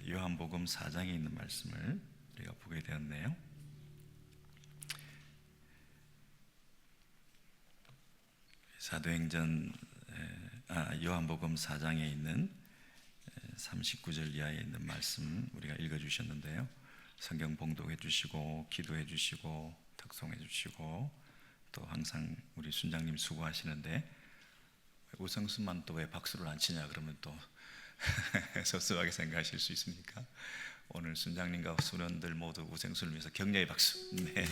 요한복음 4장에 있는 말씀을 우리가 보게 되었네요. 사도행전 요한복음 4장에 있는 39절 이하에 있는 말씀 우리가 읽어주셨는데요. 성경 봉독해 주시고 기도해 주시고 특송해 주시고 또 항상 우리 순장님 수고하시는데 우성수만 또 왜 박수를 안 치냐 그러면 또 섭섭하게 생각하실 수 있습니까? 오늘 순장님과 수련들 모두 우생수를 위해서 격려의 박수. 네.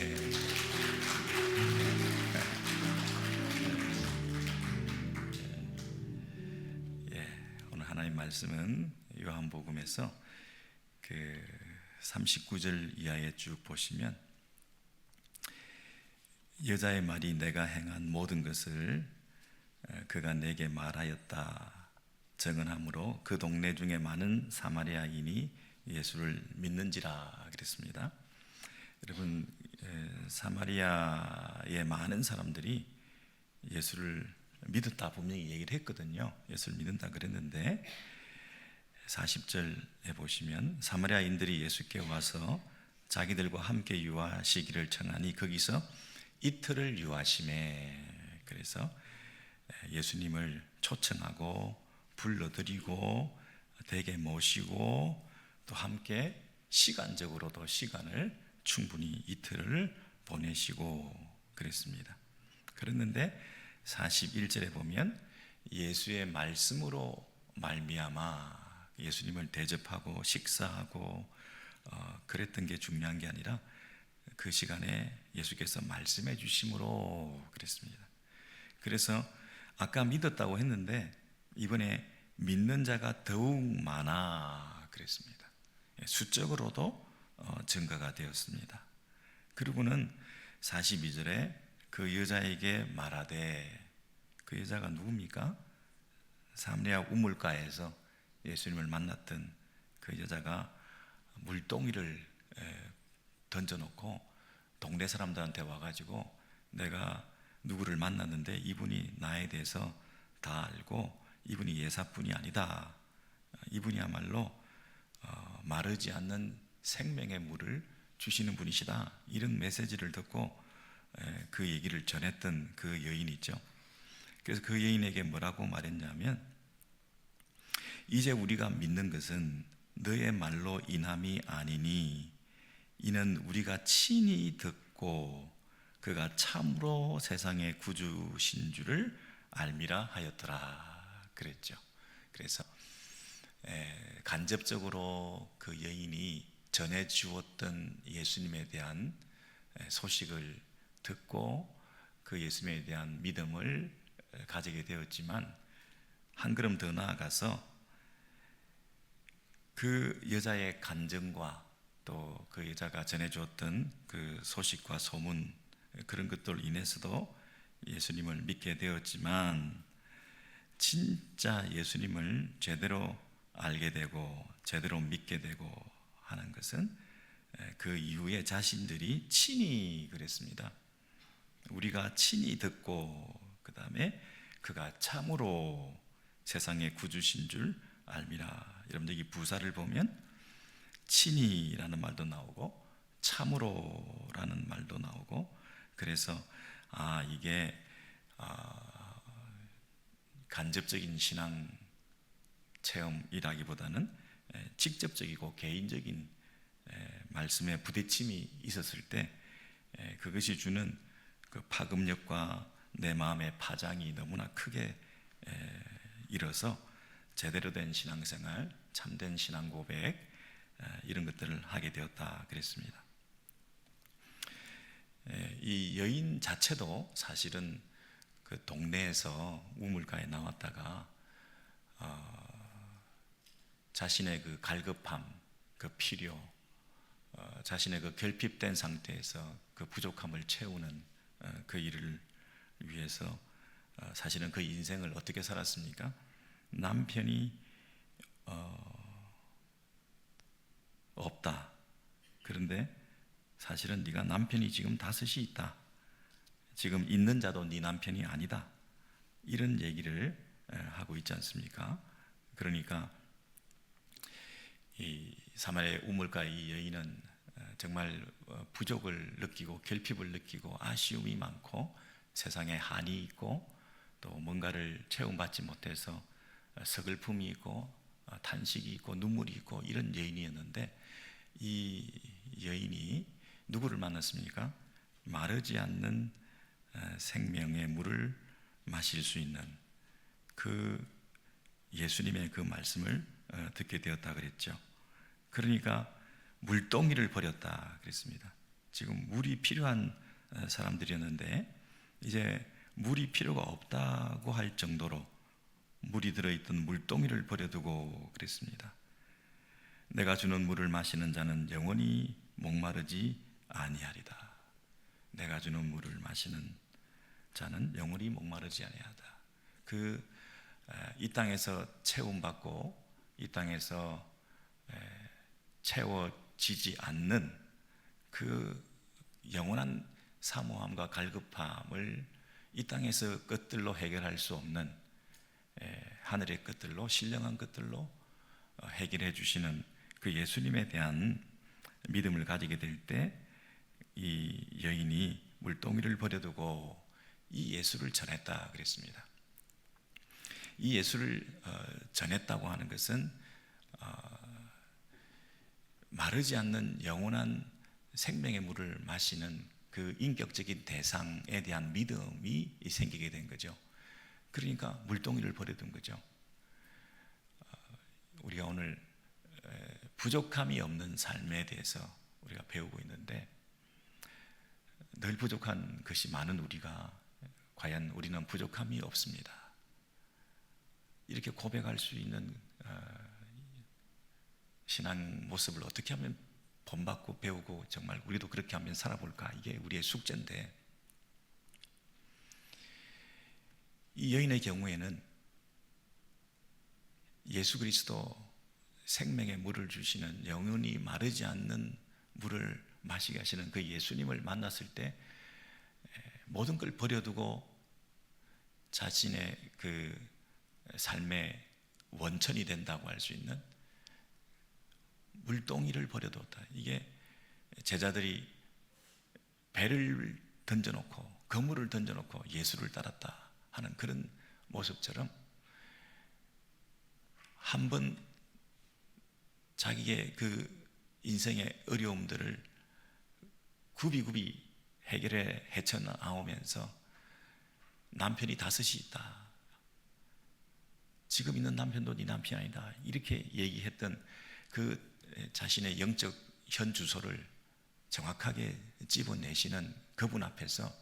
오늘 하나님 말씀은 요한복음에서 그 39절 이하에 쭉 보시면 여자의 말이 내가 행한 모든 것을 그가 내게 말하였다 증언하므로 그 동네 중에 많은 사마리아인이 예수를 믿는지라 그랬습니다. 여러분, 사마리아의 많은 사람들이 예수를 믿었다 분명히 얘기를 했거든요. 예수를 믿는다 그랬는데 40절에 보시면 사마리아인들이 예수께 와서 자기들과 함께 유하시기를 청하니 거기서 이틀을 유하심에, 그래서 예수님을 초청하고 불러들이고 댁에 모시고 또 함께 시간적으로도 시간을 충분히 이틀을 보내시고 그랬습니다. 그랬는데 41절에 보면 예수의 말씀으로 말미암아 예수님을 대접하고 식사하고 그랬던 게 중요한 게 아니라 그 시간에 예수께서 말씀해 주심으로 그랬습니다. 그래서 아까 믿었다고 했는데 이번에 믿는 자가 더욱 많아 그랬습니다. 수적으로도 증가가 되었습니다. 그리고는 42절에 그 여자에게 말하되, 그 여자가 누굽니까? 사마리아 우물가에서 예수님을 만났던 그 여자가 물동이를 던져놓고 동네 사람들한테 와가지고 내가 누구를 만났는데 이분이 나에 대해서 다 알고 이분이 예사뿐이 아니다, 이분이야말로 마르지 않는 생명의 물을 주시는 분이시다, 이런 메시지를 듣고 그 얘기를 전했던 그 여인이죠. 그래서 그 여인에게 뭐라고 말했냐면, 이제 우리가 믿는 것은 너의 말로 인함이 아니니 이는 우리가 친히 듣고 그가 참으로 세상의 구주신 줄을 알미라 하였더라 그랬죠. 그래서 간접적으로 그 여인이 전해 주었던 예수님에 대한 소식을 듣고 그 예수님에 대한 믿음을 가지게 되었지만, 한 걸음 더 나아가서 그 여자의 간증과 또 그 여자가 전해 주었던 그 소식과 소문, 그런 것들로 인해서도 예수님을 믿게 되었지만, 진짜 예수님을 제대로 알게 되고 제대로 믿게 되고 하는 것은 그 이후에 자신들이 친히 그랬습니다. 우리가 친히 듣고 그 다음에 그가 참으로 세상의 구주신 줄 알미라. 여러분들 이 부사를 보면 친히라는 말도 나오고 참으로라는 말도 나오고, 그래서 이게 간접적인 신앙 체험이라기보다는 직접적이고 개인적인 말씀에 부딪힘이 있었을 때 그것이 주는 그 파급력과 내 마음의 파장이 너무나 크게 일어서 제대로 된 신앙생활, 참된 신앙 고백, 이런 것들을 하게 되었다 그랬습니다. 이 여인 자체도 사실은 그 동네에서 우물가에 나왔다가 자신의 그 갈급함, 그 필요, 자신의 그 결핍된 상태에서 그 부족함을 채우는 그 일을 위해서 사실은 그 인생을 어떻게 살았습니까? 남편이 없다. 그런데 사실은 네가 남편이 지금 5이 있다. 지금 있는 자도 네 남편이 아니다. 이런 얘기를 하고 있지 않습니까? 그러니까 이 사마리아의 우물가 이 여인은 정말 부족을 느끼고 결핍을 느끼고 아쉬움이 많고 세상에 한이 있고 또 뭔가를 체험받지 못해서 서글픔이 있고 탄식이 있고 눈물이 있고 이런 여인이었는데, 이 여인이 누구를 만났습니까? 마르지 않는 생명의 물을 마실 수 있는 그 예수님의 그 말씀을 듣게 되었다 그랬죠. 그러니까 물동이를 버렸다 그랬습니다. 지금 물이 필요한 사람들이었는데 이제 물이 필요가 없다고 할 정도로 물이 들어있던 물동이를 버려두고 그랬습니다. 내가 주는 물을 마시는 자는 영원히 목마르지 아니하리다. 내가 주는 물을 마시는 자는 영원히 목마르지 아니하다. 이 땅에서 채움받고 이 땅에서 채워지지 않는 그 영원한 사모함과 갈급함을 이 땅에서 것들로 해결할 수 없는 하늘의 것들로, 신령한 것들로 해결해 주시는 그 예수님에 대한 믿음을 가지게 될 때 이 여인이 물동이를 버려두고 이 예수를 전했다 그랬습니다. 이 예수를 전했다고 하는 것은 마르지 않는 영원한 생명의 물을 마시는 그 인격적인 대상에 대한 믿음이 생기게 된 거죠. 그러니까 물동이를 버려둔 거죠. 우리가 오늘 부족함이 없는 삶에 대해서 우리가 배우고 있는데, 늘 부족한 것이 많은 우리가 과연 우리는 부족함이 없습니다. 이렇게 고백할 수 있는 신앙 모습을 어떻게 하면 본받고 배우고 정말 우리도 그렇게 하면 살아볼까, 이게 우리의 숙제인데, 이 여인의 경우에는 예수 그리스도 생명의 물을 주시는, 영원히 마르지 않는 물을 마시게 하시는 그 예수님을 만났을 때 모든 걸 버려두고 자신의 그 삶의 원천이 된다고 할 수 있는 물동이를 버려뒀다. 이게 제자들이 배를 던져놓고 그물을 던져놓고 예수를 따랐다 하는 그런 모습처럼, 한번 자기의 그 인생의 어려움들을 굽이굽이 해결해 헤쳐나오면서 남편이 5이 있다, 지금 있는 남편도 네 남편이 아니다, 이렇게 얘기했던 그 자신의 영적 현 주소를 정확하게 집어내시는 그분 앞에서,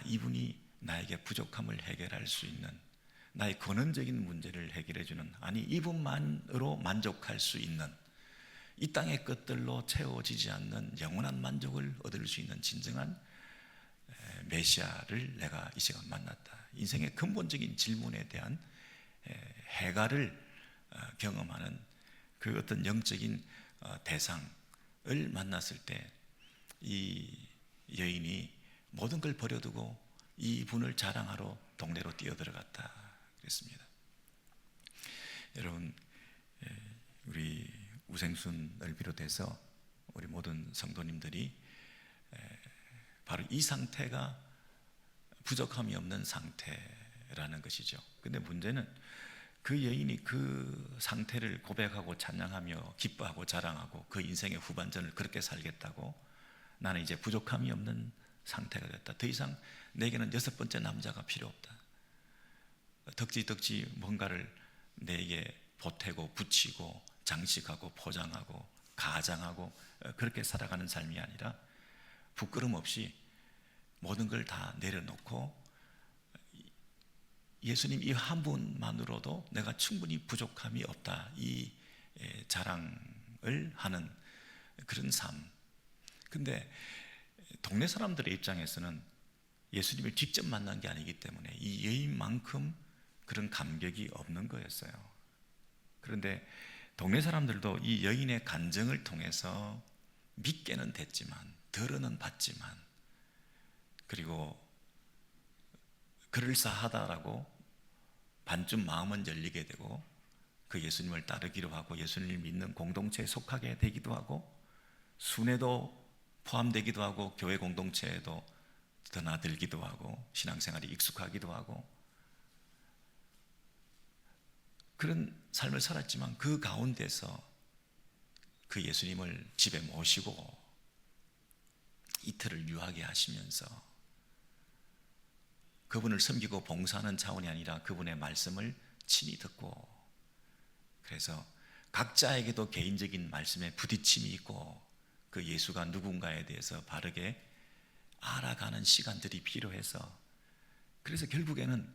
이분이 나에게 부족함을 해결할 수 있는, 나의 근원적인 문제를 해결해주는, 이분만으로 만족할 수 있는, 이 땅의 것들로 채워지지 않는 영원한 만족을 얻을 수 있는 진정한 메시아를 내가 이 시간 만났다. 인생의 근본적인 질문에 대한 해결을 경험하는 그 어떤 영적인 대상을 만났을 때 이 여인이 모든 걸 버려두고 이분을 자랑하러 동네로 뛰어들어갔다 그랬습니다. 여러분, 우리 우생순을 비롯해서 우리 모든 성도님들이 바로 이 상태가 부족함이 없는 상태라는 것이죠. 근데 문제는 그 여인이 그 상태를 고백하고 찬양하며 기뻐하고 자랑하고 그 인생의 후반전을 그렇게 살겠다고, 나는 이제 부족함이 없는 상태가 됐다, 더 이상 내게는 6번째 남자가 필요 없다, 덕지덕지 뭔가를 내게 보태고 붙이고 장식하고 포장하고 가장하고 그렇게 살아가는 삶이 아니라 부끄럼 없이 모든 걸 다 내려놓고 예수님 이 한 분만으로도 내가 충분히 부족함이 없다, 이 자랑을 하는 그런 삶. 근데 동네 사람들의 입장에서는 예수님을 직접 만난 게 아니기 때문에 이 여인만큼 그런 감격이 없는 거였어요. 그런데 동네 사람들도 이 여인의 간증을 통해서 믿게는 됐지만, 들어는 봤지만, 그리고 그럴싸하다라고 반쯤 마음은 열리게 되고, 그 예수님을 따르기로 하고 예수님을 믿는 공동체에 속하게 되기도 하고 순회도 포함되기도 하고 교회 공동체에도 드나들기도 하고 신앙생활이 익숙하기도 하고 그런 삶을 살았지만 그 가운데서 그 예수님을 집에 모시고 이틀을 유하게 하시면서 그분을 섬기고 봉사하는 차원이 아니라 그분의 말씀을 친히 듣고 그래서 각자에게도 개인적인 말씀에 부딪힘이 있고 그 예수가 누군가에 대해서 바르게 알아가는 시간들이 필요해서 그래서 결국에는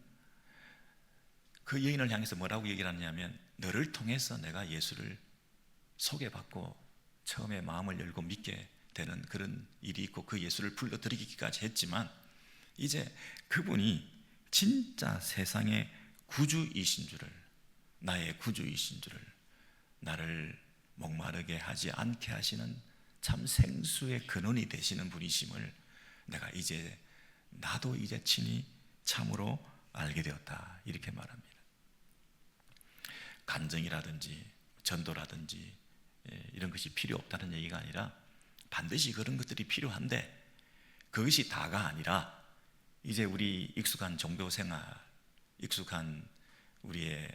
그 여인을 향해서 뭐라고 얘기를 하냐면 너를 통해서 내가 예수를 소개받고 처음에 마음을 열고 믿게 되는 그런 일이 있고 그 예수를 불러들이기까지 했지만 이제 그분이 진짜 세상의 구주이신 줄을 나의 구주이신 줄을 나를 목마르게 하지 않게 하시는 참 생수의 근원이 되시는 분이심을 내가 이제 나도 이제 친히 참으로 알게 되었다 이렇게 말합니다. 간증이라든지 전도라든지 이런 것이 필요 없다는 얘기가 아니라 반드시 그런 것들이 필요한데 그것이 다가 아니라 이제 우리 익숙한 종교 생활, 익숙한 우리의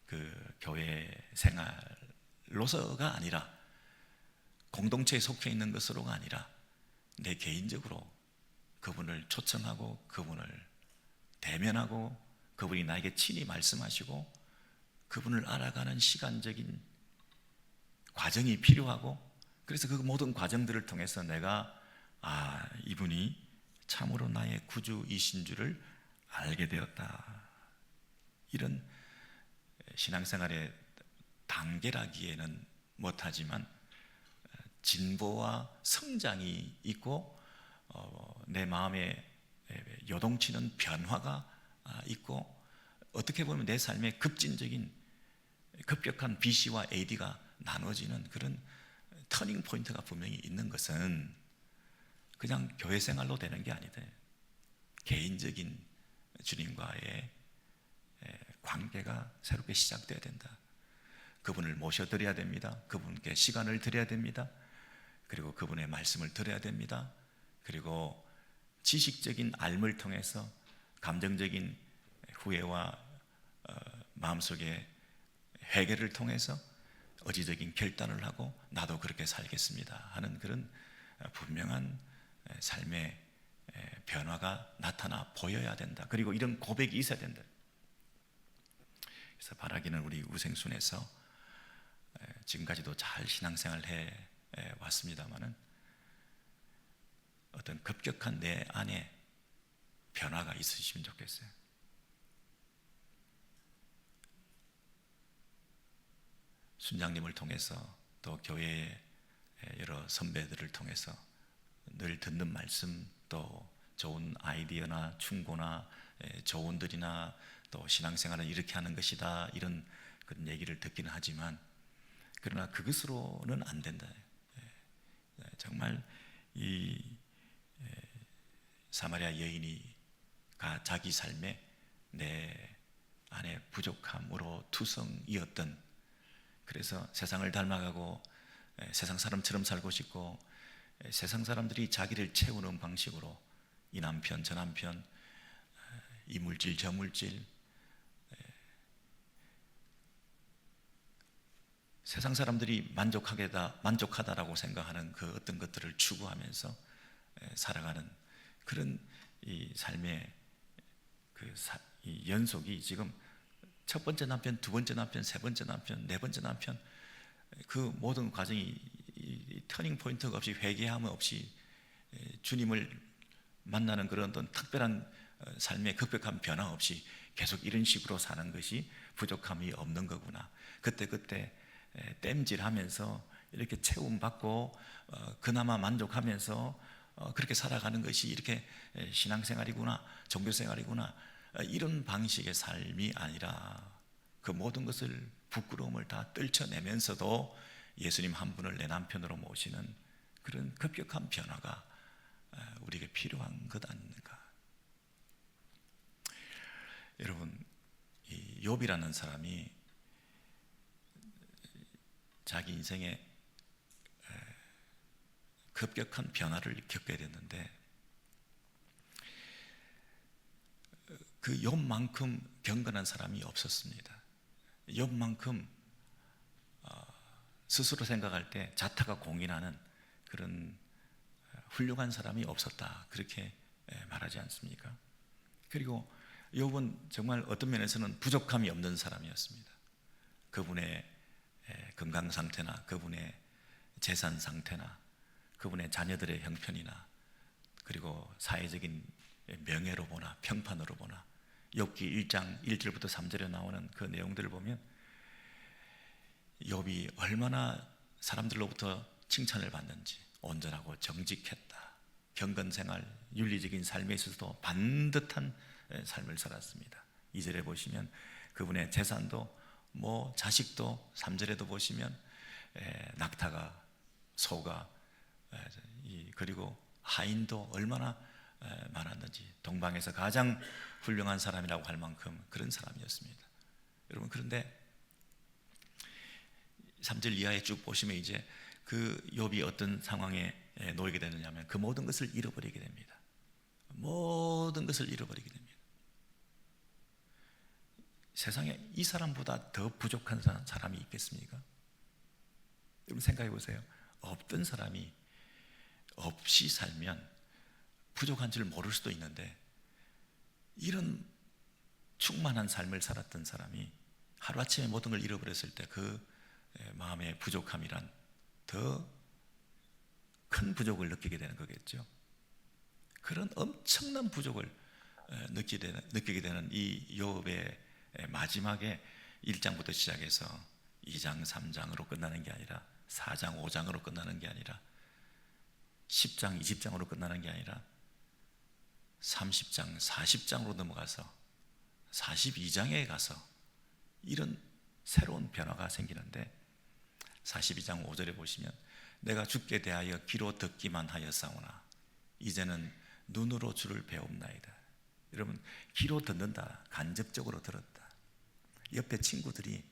그 교회 생활로서가 아니라 공동체에 속해 있는 것으로가 아니라 내 개인적으로 그분을 초청하고 그분을 대면하고 그분이 나에게 친히 말씀하시고 그분을 알아가는 시간적인 과정이 필요하고 그래서 그 모든 과정들을 통해서 내가 이분이 참으로 나의 구주이신 줄을 알게 되었다. 이런 신앙생활의 단계라기에는 못하지만 진보와 성장이 있고 내 마음에 요동치는 변화가 있고 어떻게 보면 내 삶의 급격한 BC와 AD가 나눠지는 그런 터닝 포인트가 분명히 있는 것은 그냥 교회 생활로 되는 게 아니다. 개인적인 주님과의 관계가 새롭게 시작돼야 된다. 그분을 모셔드려야 됩니다. 그분께 시간을 드려야 됩니다. 그리고 그분의 말씀을 들어야 됩니다. 그리고 지식적인 알을 통해서 감정적인 후회와 마음속의 회개를 통해서 의지적인 결단을 하고 나도 그렇게 살겠습니다 하는 그런 분명한 삶의 변화가 나타나 보여야 된다. 그리고 이런 고백이 있어야 된다. 그래서 바라기는 우리 우생순에서 지금까지도 잘 신앙생활 해 왔습니다만은 어떤 급격한 내 안에 변화가 있으시면 좋겠어요. 순장님을 통해서 또 교회의 여러 선배들을 통해서 늘 듣는 말씀 또 좋은 아이디어나 충고나 조언들이나 또 신앙생활은 이렇게 하는 것이다 이런 그런 얘기를 듣기는 하지만 그러나 그것으로는 안 된다. 정말 이 사마리아 여인이가 자기 삶에 내 안에 부족함으로 투성이었던 그래서 세상을 닮아가고 세상 사람처럼 살고 싶고 세상 사람들이 자기를 채우는 방식으로 이 남편 저 남편 이 물질 저 물질 세상 사람들이 만족하다라고 생각하는 그 어떤 것들을 추구하면서 살아가는 그런 이 삶의 이 연속이 지금 첫 번째 남편, 두 번째 남편, 세 번째 남편, 네 번째 남편 그 모든 과정이 터닝 포인트가 없이 회개함 없이 주님을 만나는 그런 어떤 특별한 삶의 급격한 변화 없이 계속 이런 식으로 사는 것이 부족함이 없는 거구나. 그때 땜질하면서 이렇게 채움받고 그나마 만족하면서 그렇게 살아가는 것이 이렇게 신앙생활이구나 종교생활이구나 이런 방식의 삶이 아니라 그 모든 것을 부끄러움을 다 떨쳐내면서도 예수님 한 분을 내 남편으로 모시는 그런 급격한 변화가 우리에게 필요한 것 아닙니까? 여러분 이 욥이라는 사람이 자기 인생에 급격한 변화를 겪게 됐는데 그 욥만큼 경건한 사람이 없었습니다. 욥만큼 스스로 생각할 때 자타가 공인하는 그런 훌륭한 사람이 없었다, 그렇게 말하지 않습니까? 그리고 욥은 정말 어떤 면에서는 부족함이 없는 사람이었습니다. 그분의 건강 상태나 그분의 재산 상태나 그분의 자녀들의 형편이나 그리고 사회적인 명예로 보나 평판으로 보나 욥기 1장 1절부터 3절에 나오는 그 내용들을 보면 욥이 얼마나 사람들로부터 칭찬을 받는지, 온전하고 정직했다, 경건생활, 윤리적인 삶에 있어서도 반듯한 삶을 살았습니다. 2절에 보시면 그분의 재산도 자식도, 3절에도 보시면 낙타가, 소가, 그리고 하인도 얼마나 많았는지, 동방에서 가장 훌륭한 사람이라고 할 만큼 그런 사람이었습니다. 여러분, 그런데 3절 이하에 쭉 보시면 이제 그 욥이 어떤 상황에 놓이게 되느냐면 그 모든 것을 잃어버리게 됩니다. 모든 것을 잃어버리게 됩니다. 세상에 이 사람보다 더 부족한 사람이 있겠습니까? 여러분 생각해 보세요. 없던 사람이 없이 살면 부족한 줄 모를 수도 있는데 이런 충만한 삶을 살았던 사람이 하루아침에 모든 걸 잃어버렸을 때 그 마음의 부족함이란 더 큰 부족을 느끼게 되는 거겠죠. 그런 엄청난 부족을 느끼게 되는 이 욥의 마지막에 1장부터 시작해서 2장, 3장으로 끝나는 게 아니라 4장, 5장으로 끝나는 게 아니라 10장, 20장으로 끝나는 게 아니라 30장, 40장으로 넘어가서 42장에 가서 이런 새로운 변화가 생기는데 42장 5절에 보시면 내가 주께 대하여 귀로 듣기만 하였사오나 이제는 눈으로 주를 배웁나이다. 여러분, 귀로 듣는다, 간접적으로 들었다. 옆에 친구들이,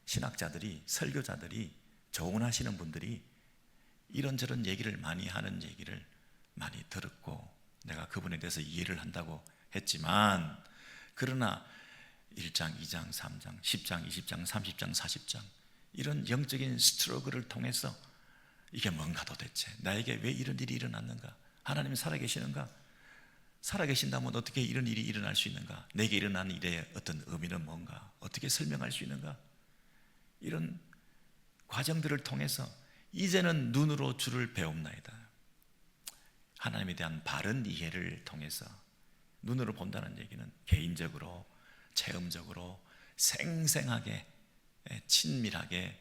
신학자들이, 설교자들이, 조언하시는 분들이 이런저런 얘기를 많이 하는 얘기를 많이 들었고 내가 그분에 대해서 이해를 한다고 했지만, 그러나 1장, 2장, 3장, 10장, 20장, 30장, 40장 이런 영적인 스트러글을 통해서 이게 뭔가 도대체 나에게 왜 이런 일이 일어났는가? 하나님이 살아계시는가? 살아계신다면 어떻게 이런 일이 일어날 수 있는가? 내게 일어나는 일의 어떤 의미는 뭔가? 어떻게 설명할 수 있는가? 이런 과정들을 통해서 이제는 눈으로 주를 배웁나이다. 하나님에 대한 바른 이해를 통해서 눈으로 본다는 얘기는 개인적으로, 체험적으로, 생생하게, 친밀하게,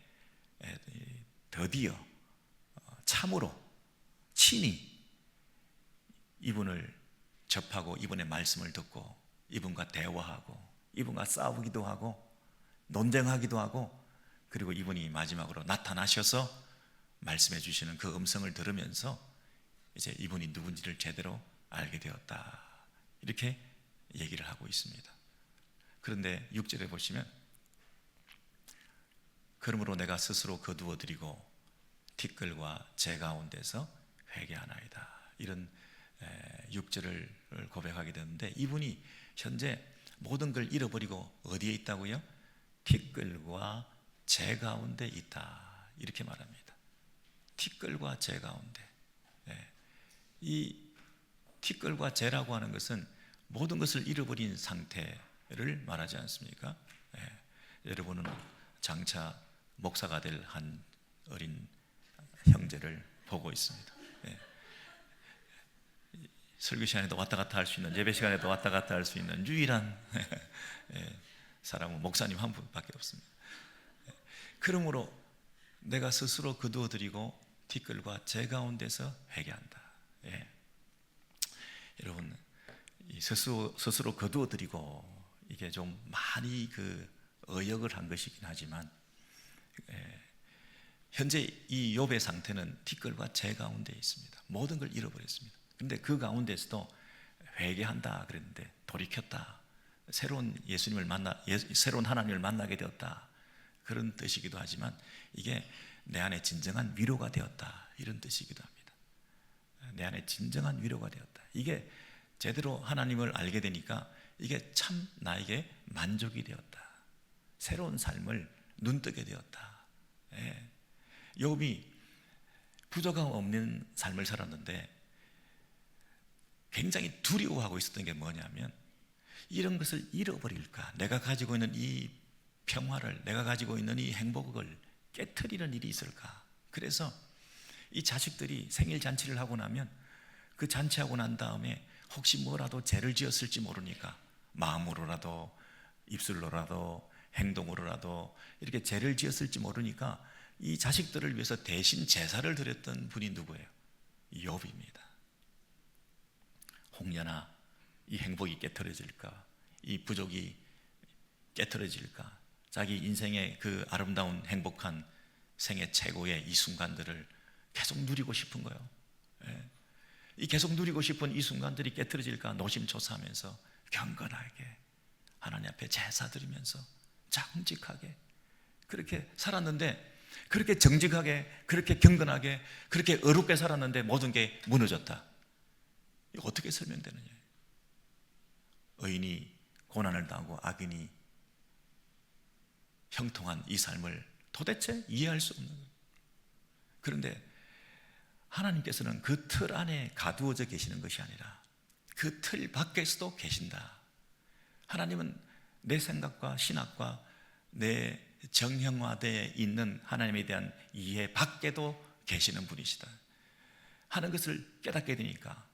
드디어 참으로 친히 이분을 접하고 이분의 말씀을 듣고 이분과 대화하고 이분과 싸우기도 하고 논쟁하기도 하고, 그리고 이분이 마지막으로 나타나셔서 말씀해 주시는 그 음성을 들으면서 이제 이분이 누군지를 제대로 알게 되었다, 이렇게 얘기를 하고 있습니다. 그런데 6절에 보시면 그러므로 내가 스스로 거두어드리고 티끌과 재 가운데서 회개하나이다, 이런 6절을 고백하게 되는데 이분이 현재 모든 걸 잃어버리고 어디에 있다고요? 티끌과 재 가운데 있다, 이렇게 말합니다. 티끌과 재 가운데. 이 티끌과 재라고 하는 것은 모든 것을 잃어버린 상태를 말하지 않습니까? 여러분은 장차 목사가 될 한 어린 형제를 보고 있습니다. 설교 시간에도 왔다 갔다 할 수 있는, 예배 시간에도 왔다 갔다 할 수 있는 유일한 사람은 목사님 한 분밖에 없습니다. 그러므로 내가 스스로 거두어드리고 티끌과 재 가운데서 회개한다. 여러분, 이 스스로 거두어드리고 이게 좀 많이 의역을 한 것이긴 하지만 현재 이 욥의 상태는 티끌과 재 가운데 있습니다. 모든 걸 잃어버렸습니다. 그런데 그 가운데서도 회개한다 그랬는데 돌이켰다, 새로운 예수님을 새로운 하나님을 만나게 되었다, 그런 뜻이기도 하지만 이게 내 안에 진정한 위로가 되었다, 이런 뜻이기도 합니다. 내 안에 진정한 위로가 되었다. 이게 제대로 하나님을 알게 되니까 이게 참 나에게 만족이 되었다, 새로운 삶을 눈뜨게 되었다. 예. 욥이 부족함 없는 삶을 살았는데 굉장히 두려워하고 있었던 게 뭐냐면, 이런 것을 잃어버릴까, 내가 가지고 있는 이 평화를, 내가 가지고 있는 이 행복을 깨트리는 일이 있을까. 그래서 이 자식들이 생일 잔치를 하고 나면 그 잔치하고 난 다음에 혹시 뭐라도 죄를 지었을지 모르니까 마음으로라도 입술로라도 행동으로라도 이렇게 죄를 지었을지 모르니까 이 자식들을 위해서 대신 제사를 드렸던 분이 누구예요? 욥입니다. 혹여나 이 행복이 깨트려질까, 이 부족이 깨트려질까, 자기 인생의 그 아름다운 행복한 생애 최고의 이 순간들을 계속 누리고 싶은 거예요. 예. 이 계속 누리고 싶은 이 순간들이 깨트려질까 노심초사하면서 경건하게 하나님 앞에 제사 드리면서 정직하게 그렇게 살았는데, 그렇게 정직하게, 그렇게 경건하게, 그렇게 어렵게 살았는데 모든 게 무너졌다. 이거 어떻게 설명되느냐. 의인이 고난을 당하고 악인이 형통한 이 삶을 도대체 이해할 수 없는 거예요. 그런데 하나님께서는 그 틀 안에 가두어져 계시는 것이 아니라 그 틀 밖에서도 계신다. 하나님은 내 생각과 신학과 내 정형화되어 있는 하나님에 대한 이해 밖에도 계시는 분이시다 하는 것을 깨닫게 되니까,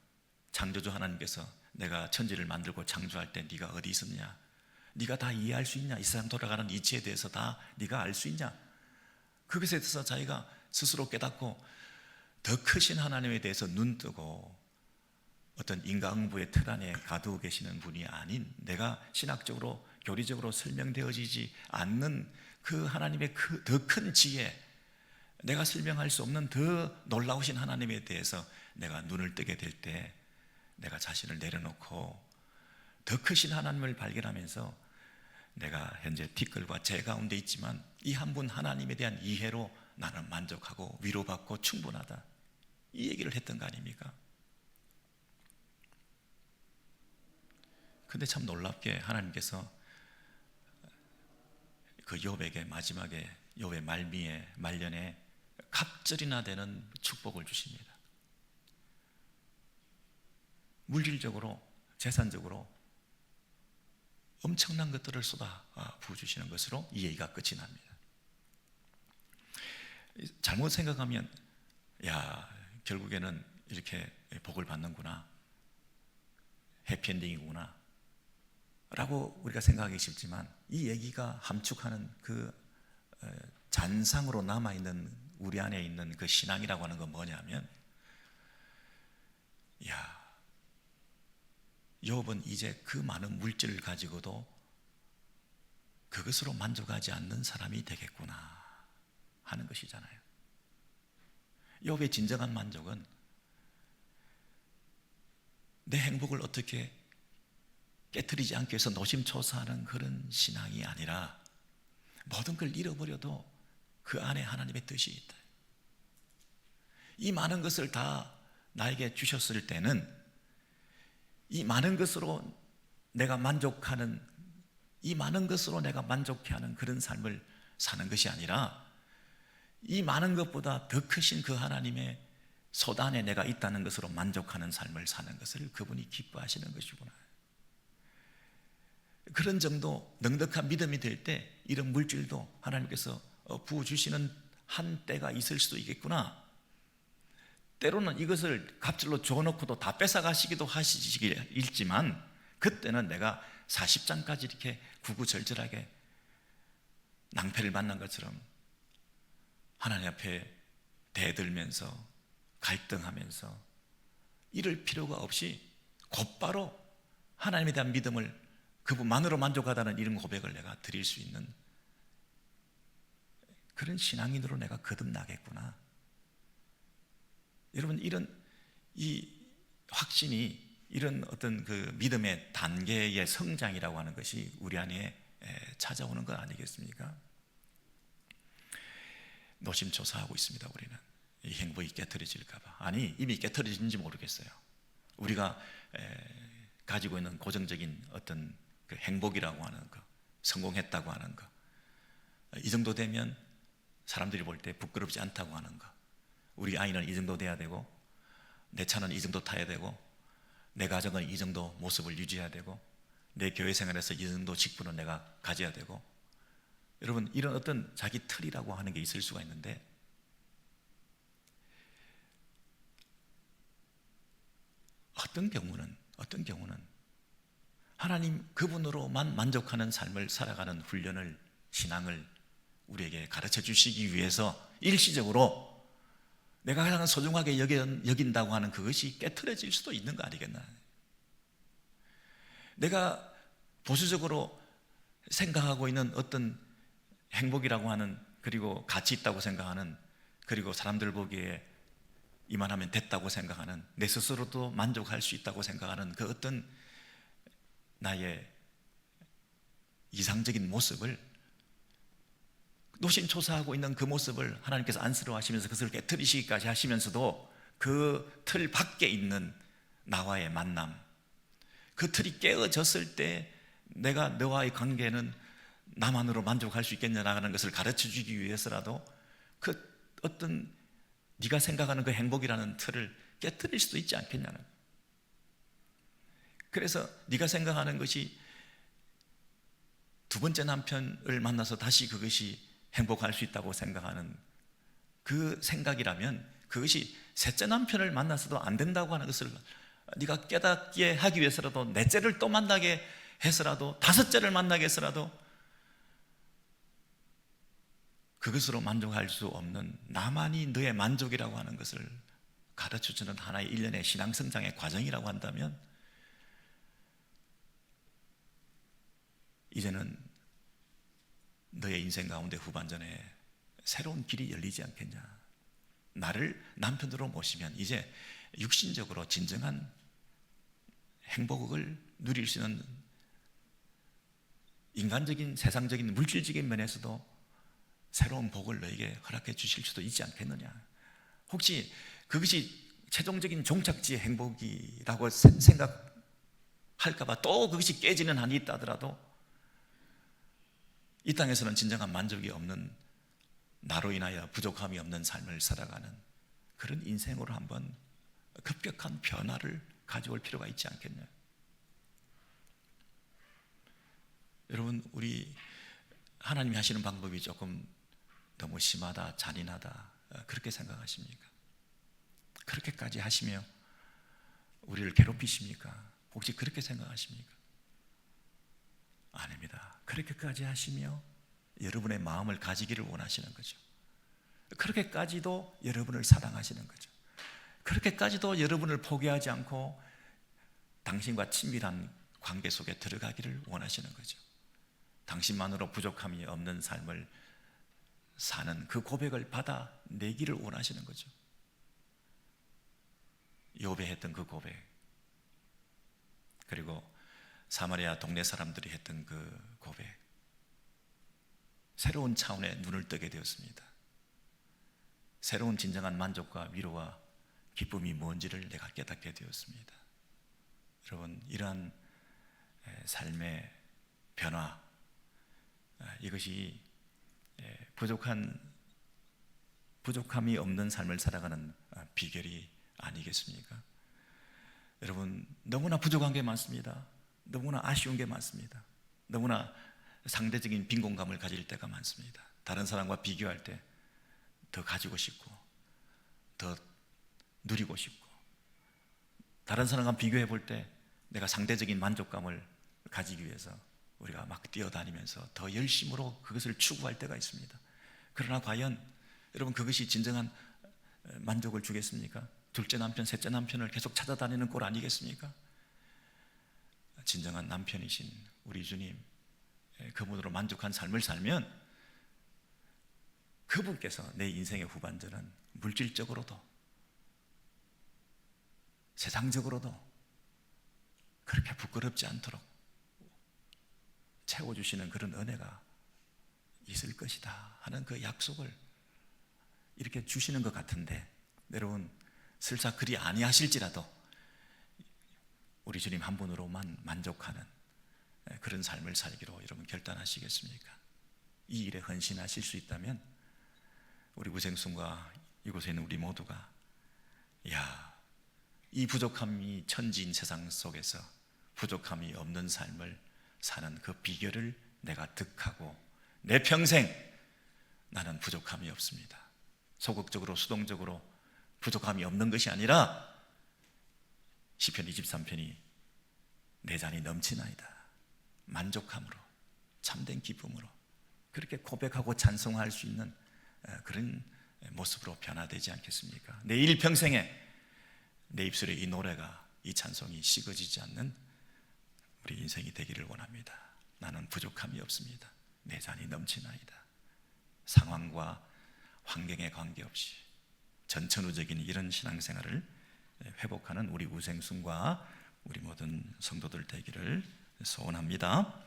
창조주 하나님께서 내가 천지를 만들고 창조할 때 네가 어디 있었냐, 네가 다 이해할 수 있냐, 이 세상 돌아가는 이치에 대해서 다 네가 알 수 있냐, 그것에 대해서 자기가 스스로 깨닫고 더 크신 하나님에 대해서 눈뜨고 어떤 인과응보의 틀 안에 가두어 계시는 분이 아닌, 내가 신학적으로 교리적으로 설명되어지지 않는 그 하나님의 더 큰 지혜, 내가 설명할 수 없는 더 놀라우신 하나님에 대해서 내가 눈을 뜨게 될 때, 내가 자신을 내려놓고 더 크신 하나님을 발견하면서 내가 현재 티끌과 재 가운데 있지만 이 한 분 하나님에 대한 이해로 나는 만족하고 위로받고 충분하다, 이 얘기를 했던 거 아닙니까? 근데 참 놀랍게 하나님께서 그 욥에게 마지막에, 욥의 말년에 갑절이나 되는 축복을 주십니다. 물질적으로, 재산적으로 엄청난 것들을 쏟아 부어주시는 것으로 이 얘기가 끝이 납니다. 잘못 생각하면 야, 결국에는 이렇게 복을 받는구나, 해피엔딩이구나 라고 우리가 생각하기 쉽지만, 이 얘기가 함축하는 그 잔상으로 남아있는 우리 안에 있는 그 신앙이라고 하는 건 뭐냐면, 야, 욥은 이제 그 많은 물질을 가지고도 그것으로 만족하지 않는 사람이 되겠구나 하는 것이잖아요. 욥의 진정한 만족은 내 행복을 어떻게 깨트리지 않기 위해서 노심초사하는 그런 신앙이 아니라, 모든 걸 잃어버려도 그 안에 하나님의 뜻이 있다. 이 많은 것을 다 나에게 주셨을 때는 이 많은 것으로 내가 만족하는, 이 많은 것으로 내가 만족해하는 그런 삶을 사는 것이 아니라, 이 많은 것보다 더 크신 그 하나님의 소단에 내가 있다는 것으로 만족하는 삶을 사는 것을 그분이 기뻐하시는 것이구나. 그런 정도 넉넉한 믿음이 될 때 이런 물질도 하나님께서 부어주시는 한 때가 있을 수도 있겠구나. 때로는 이것을 갑질로 줘놓고도 다 뺏어가시기도 하시지만, 그때는 내가 40장까지 이렇게 구구절절하게 낭패를 만난 것처럼 하나님 앞에 대들면서 갈등하면서 이럴 필요가 없이 곧바로 하나님에 대한 믿음을, 그분만으로 만족하다는 이런 고백을 내가 드릴 수 있는 그런 신앙인으로 내가 거듭나겠구나. 여러분, 이런 이 확신이, 이런 어떤 그 믿음의 단계의 성장이라고 하는 것이 우리 안에 찾아오는 것 아니겠습니까? 노심초사하고 있습니다. 우리는 이 행복이 깨트려질까 봐. 아니, 이미 깨트려진지 모르겠어요. 우리가 가지고 있는 고정적인 어떤 그 행복이라고 하는 거, 성공했다고 하는 거, 이 정도 되면 사람들이 볼 때 부끄럽지 않다고 하는 거, 우리 아이는 이 정도 돼야 되고, 내 차는 이 정도 타야 되고, 내 가정은 이 정도 모습을 유지해야 되고, 내 교회 생활에서 이 정도 직분은 내가 가져야 되고, 여러분, 이런 어떤 자기 틀이라고 하는 게 있을 수가 있는데, 어떤 경우는 하나님 그분으로만 만족하는 삶을 살아가는 훈련을, 신앙을 우리에게 가르쳐 주시기 위해서 일시적으로 내가 가장 소중하게 여긴다고 하는 그것이 깨트려질 수도 있는 거 아니겠나. 내가 보수적으로 생각하고 있는 어떤 행복이라고 하는, 그리고 가치 있다고 생각하는, 그리고 사람들 보기에 이만하면 됐다고 생각하는, 내 스스로도 만족할 수 있다고 생각하는 그 어떤 나의 이상적인 모습을, 노심초사하고 있는 그 모습을 하나님께서 안쓰러워하시면서 그것을 깨트리시기까지 하시면서도 그 틀 밖에 있는 나와의 만남, 그 틀이 깨어졌을 때 내가 너와의 관계는 나만으로 만족할 수 있겠냐라는 것을 가르쳐 주기 위해서라도 그 어떤 네가 생각하는 그 행복이라는 틀을 깨트릴 수도 있지 않겠냐는. 그래서 네가 생각하는 것이 두 번째 남편을 만나서 다시 그것이 행복할 수 있다고 생각하는 그 생각이라면, 그것이 셋째 남편을 만나서도 안 된다고 하는 것을 네가 깨닫게 하기 위해서라도, 넷째를 또 만나게 해서라도, 다섯째를 만나게 해서라도 그것으로 만족할 수 없는 나만이 너의 만족이라고 하는 것을 가르쳐주는 하나의 일련의 신앙성장의 과정이라고 한다면, 이제는 너의 인생 가운데 후반전에 새로운 길이 열리지 않겠냐. 나를 남편으로 모시면 이제 육신적으로 진정한 행복을 누릴 수 있는, 인간적인 세상적인 물질적인 면에서도 새로운 복을 너에게 허락해 주실 수도 있지 않겠느냐. 혹시 그것이 최종적인 종착지의 행복이라고 생각할까 봐 또 그것이 깨지는 한이 있다 하더라도, 이 땅에서는 진정한 만족이 없는, 나로 인하여 부족함이 없는 삶을 살아가는 그런 인생으로 한번 급격한 변화를 가져올 필요가 있지 않겠냐. 여러분, 우리 하나님이 하시는 방법이 조금 너무 심하다, 잔인하다, 그렇게 생각하십니까? 그렇게까지 하시며 우리를 괴롭히십니까? 혹시 그렇게 생각하십니까? 아닙니다. 그렇게까지 하시며 여러분의 마음을 가지기를 원하시는 거죠. 그렇게까지도 여러분을 사랑하시는 거죠. 그렇게까지도 여러분을 포기하지 않고 당신과 친밀한 관계 속에 들어가기를 원하시는 거죠. 당신만으로 부족함이 없는 삶을 사는 그 고백을 받아내기를 원하시는 거죠. 욥이 했던 그 고백, 그리고 사마리아 동네 사람들이 했던 그 고백, 새로운 차원의 눈을 뜨게 되었습니다. 새로운 진정한 만족과 위로와 기쁨이 뭔지를 내가 깨닫게 되었습니다. 여러분, 이러한 삶의 변화, 이것이 부족함이 없는 삶을 살아가는 비결이 아니겠습니까? 여러분, 너무나 부족한 게 많습니다. 너무나 아쉬운 게 많습니다. 너무나 상대적인 빈곤감을 가질 때가 많습니다. 다른 사람과 비교할 때 더 가지고 싶고, 더 누리고 싶고, 다른 사람과 비교해 볼 때 내가 상대적인 만족감을 가지기 위해서 우리가 막 뛰어다니면서 더 열심으로 그것을 추구할 때가 있습니다. 그러나 과연 여러분, 그것이 진정한 만족을 주겠습니까? 둘째 남편, 셋째 남편을 계속 찾아다니는 꼴 아니겠습니까? 진정한 남편이신 우리 주님, 그분으로 만족한 삶을 살면 그분께서 내 인생의 후반전은 물질적으로도 세상적으로도 그렇게 부끄럽지 않도록 채워주시는 그런 은혜가 있을 것이다 하는 그 약속을 이렇게 주시는 것 같은데, 여러분 설사 그리 아니하실지라도 우리 주님 한 분으로만 만족하는 그런 삶을 살기로 여러분 결단하시겠습니까? 이 일에 헌신하실 수 있다면 우리 우생순과 이곳에 있는 우리 모두가, 이 부족함이 천지인 세상 속에서 부족함이 없는 삶을 사는 그 비결을 내가 득하고 내 평생 나는 부족함이 없습니다. 소극적으로 수동적으로 부족함이 없는 것이 아니라 시편 23편이 내 잔이 넘치나이다, 만족함으로, 참된 기쁨으로 그렇게 고백하고 찬송할 수 있는 그런 모습으로 변화되지 않겠습니까? 내 일평생에 내 입술에 이 노래가, 이 찬송이 식어지지 않는 우리 인생이 되기를 원합니다. 나는 부족함이 없습니다. 내 잔이 넘치나이다. 상황과 환경에 관계없이 전천후적인 이런 신앙생활을 회복하는 우리 우생순과 우리 모든 성도들 되기를 소원합니다.